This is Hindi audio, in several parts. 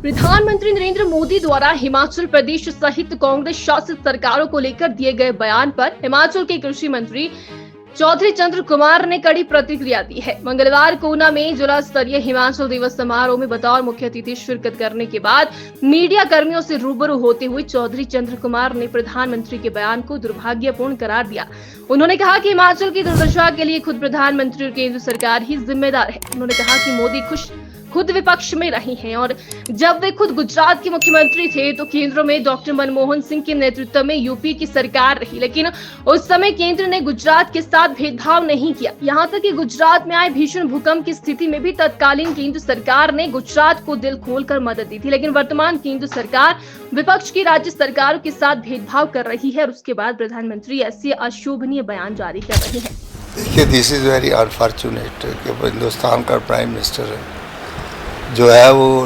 प्रधानमंत्री नरेंद्र मोदी द्वारा हिमाचल प्रदेश सहित कांग्रेस शासित सरकारों को लेकर दिए गए बयान पर हिमाचल के कृषि मंत्री चौधरी चंद्र कुमार ने कड़ी प्रतिक्रिया दी है। मंगलवार को ऊना में जिला स्तरीय हिमाचल दिवस समारोह में बतौर मुख्य अतिथि शिरकत करने के बाद मीडिया कर्मियों से रूबरू होते हुए चौधरी चंद्र कुमार ने प्रधानमंत्री के बयान को दुर्भाग्यपूर्ण करार दिया। उन्होंने कहा कि हिमाचल की दुर्दशा के लिए खुद प्रधानमंत्री और केंद्र सरकार ही जिम्मेदार है। उन्होंने कहा कि मोदी खुद विपक्ष में रही हैं और जब वे खुद गुजरात के मुख्यमंत्री थे तो केंद्र में डॉक्टर मनमोहन सिंह के नेतृत्व में यूपी की सरकार रही, लेकिन उस समय केंद्र ने गुजरात के साथ भेदभाव नहीं किया। यहां तक कि गुजरात में आए भीषण भूकंप की स्थिति में भी तत्कालीन केंद्र सरकार ने गुजरात को दिल खोलकर मदद दी थी, लेकिन वर्तमान केंद्र सरकार विपक्ष की राज्य सरकारों के साथ भेदभाव कर रही है और उसके बाद प्रधानमंत्री ऐसे अशोभनीय बयान जारी कर रहे हैं। देखिए, दिस इज वेरी अनफॉर्चुनेट कि हिंदुस्तान का प्राइम मिनिस्टर है जो है वो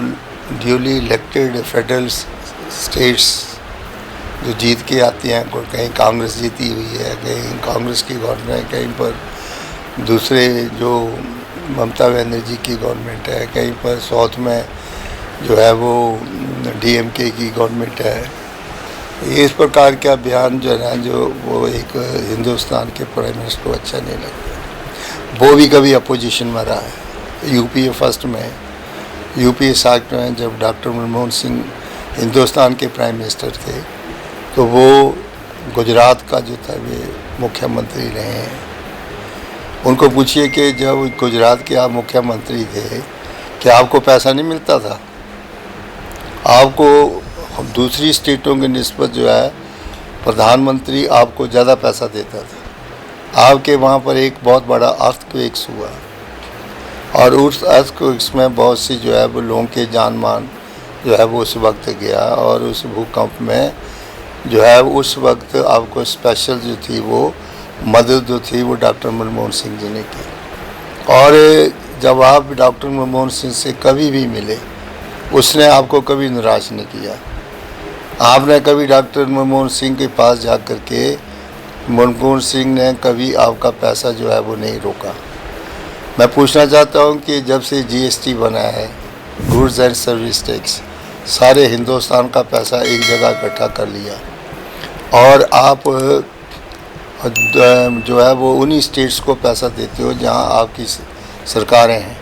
ड्यूली इलेक्टेड फेडरल स्टेट्स जो जीत के आती हैं, कहीं कांग्रेस जीती हुई है, कहीं कांग्रेस की गवर्नमेंट है, कहीं पर दूसरे जो ममता बनर्जी की गवर्नमेंट है, कहीं पर साउथ में जो है वो डीएमके की गवर्नमेंट है। इस प्रकार का बयान जो है ना, जो वो एक हिंदुस्तान के प्राइम मिनिस्टर को अच्छा नहीं लगता। वो भी कभी अपोजिशन में रहा है। यूपीए फर्स्ट में, यूपीए साथ में जब डॉक्टर मनमोहन सिंह हिंदुस्तान के प्राइम मिनिस्टर थे तो वो गुजरात का जो था वे मुख्यमंत्री रहे हैं। उनको पूछिए कि जब गुजरात के आप मुख्यमंत्री थे क्या आपको पैसा नहीं मिलता था? आपको दूसरी स्टेटों की निस्बत जो है प्रधानमंत्री आपको ज़्यादा पैसा देता था। आपके वहाँ पर एक बहुत बड़ा अर्थक्वेक्स हुआ और उस अर्थक्वेक्स में बहुत सी जो है वो लोगों के जान मान जो है वो उस वक्त गया और उस भूकंप में जो है उस वक्त आपको स्पेशल जो थी वो मदद जो थी वो डॉक्टर मनमोहन सिंह जी ने की। और जब आप डॉक्टर मनमोहन सिंह से कभी भी मिले उसने आपको कभी निराश नहीं किया। आपने कभी डॉक्टर मनमोहन सिंह के पास जा कर के मनमोहन सिंह ने कभी आपका पैसा जो है वो नहीं रोका। मैं पूछना चाहता हूं कि जब से जीएसटी बना है, गुड्स एंड सर्विस टैक्स, सारे हिंदुस्तान का पैसा एक जगह इकट्ठा कर लिया और आप जो है वो उन्हीं स्टेट्स को पैसा देते हो जहां आपकी सरकारें हैं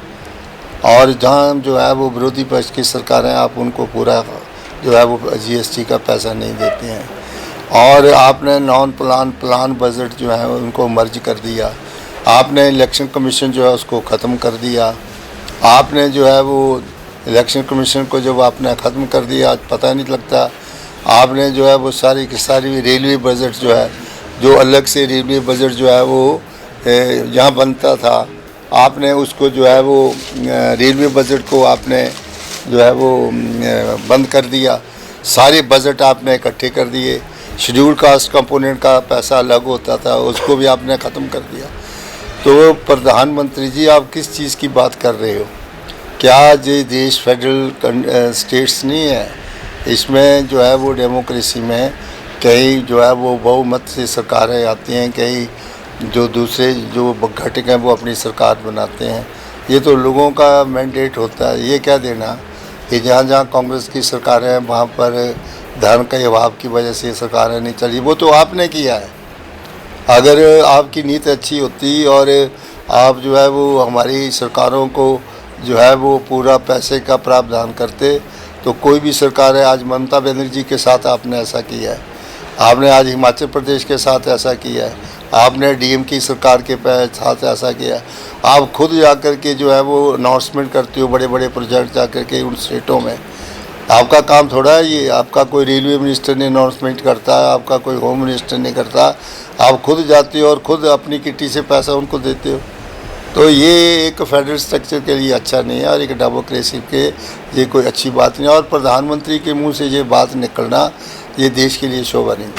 और जहां जो है वो विरोधी पक्ष की सरकारें, आप उनको पूरा जो है वो जीएसटी का पैसा नहीं देते हैं। और आपने नॉन प्लान बजट जो है उनको मर्ज कर दिया। आपने इलेक्शन कमीशन जो है उसको ख़त्म कर दिया। आपने जो है वो इलेक्शन कमीशन को जब आपने ख़त्म कर दिया, आज पता नहीं लगता। आपने जो है वो सारी की सारी रेलवे बजट जो है, जो अलग से रेलवे बजट जो है वो यहाँ बनता था, आपने उसको जो है वो रेलवे बजट को आपने जो है वो बंद कर दिया। सारे बजट आपने इकट्ठे कर दिए। शेड्यूल कास्ट कंपोनेंट का पैसा अलग होता था, उसको भी आपने ख़त्म कर दिया। तो प्रधानमंत्री जी, आप किस चीज़ की बात कर रहे हो? क्या ये देश फेडरल स्टेट्स नहीं है? इसमें जो है वो डेमोक्रेसी में कई जो है वो बहुमत से सरकारें आती हैं, कई जो दूसरे जो घटक हैं वो अपनी सरकार बनाते हैं। ये तो लोगों का मैंडेट होता है। ये क्या देना कि जहाँ जहाँ कांग्रेस की सरकारें हैं वहाँ पर धन के अभाव की वजह से सरकारें नहीं चली। वो तो आपने किया है। अगर आपकी नीति अच्छी होती और आप जो है वो हमारी सरकारों को जो है वो पूरा पैसे का प्रावधान करते तो कोई भी सरकार है। आज ममता बनर्जी के साथ आपने ऐसा किया है, आपने आज हिमाचल प्रदेश के साथ ऐसा किया है, आपने डीएम की सरकार के साथ ऐसा किया। आप खुद जाकर के जो है वो अनाउंसमेंट करते हो बड़े बड़े प्रोजेक्ट जाकर के उन स्टेटों में। आपका काम थोड़ा है ये। आपका कोई रेलवे मिनिस्टर ने अनाउंसमेंट करता है, आपका कोई होम मिनिस्टर नहीं करता। आप खुद जाते हो और खुद अपनी किट्टी से पैसा उनको देते हो। तो ये एक फेडरल स्ट्रक्चर के लिए अच्छा नहीं है और एक डेमोक्रेसी के ये कोई अच्छी बात नहीं है। और प्रधानमंत्री के मुंह से ये बात निकलना ये देश के लिए शोभा नहीं।